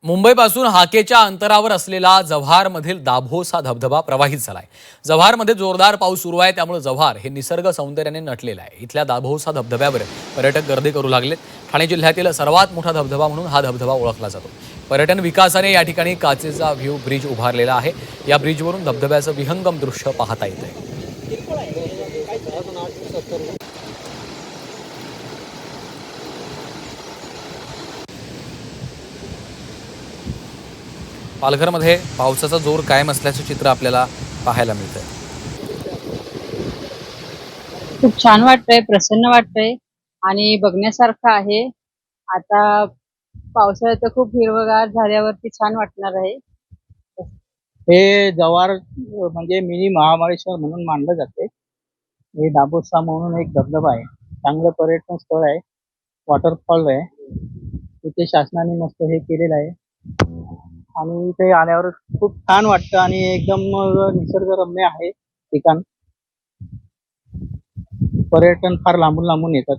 मुंबईपासून हाकेच्या अंतरावर असलेला जव्हारमधील दाभोसा धबधबा प्रवाहित झालाय। जव्हारमध्ये जोरदार पाऊस सुरू आहे, त्यामुळे जव्हार हे निसर्ग सौंदर्याने नटलेलं आहे। इथल्या दाभोसा धबधब्यावर पर्यटक गर्दी करू लागलेत। ठाणे जिल्ह्यातील सर्वात मोठा धबधबा म्हणून हा धबधबा ओळखला जातो। पर्यटन विकासाने या ठिकाणी काचेचा व्ह्यू ब्रिज उभारलेला आहे। या ब्रिजवरून धबधब्याचं विहंगम दृश्य पाहता येतंय। पालघरमध्ये पावसाचा जोर कायम असल्याचं चित्र आपल्याला पाहायला मिळतंय। खूप छान वाटतंय, प्रसन्न वाटतंय आणि बघण्यासारखं आहे। आता पावसाळ्यात तर खूप हिरवंगार झाल्यावरती छान वाटणार आहे। हे जव्हार म्हणजे मिनी महाबळेश्वर म्हणून मानलं जाते। हे दाभोसा म्हणून एक धबधबा आहे, चांगलं पर्यटन स्थळ आहे, वॉटरफॉल आहे। इथे शासनाने मस्त हे केलेलं आहे आणि इथे आल्यावर खूप छान वाटतं आणि एकदम निसर्गरम्य आहे ठिकाण। पर्यटन फार लांबून लांबून येतात।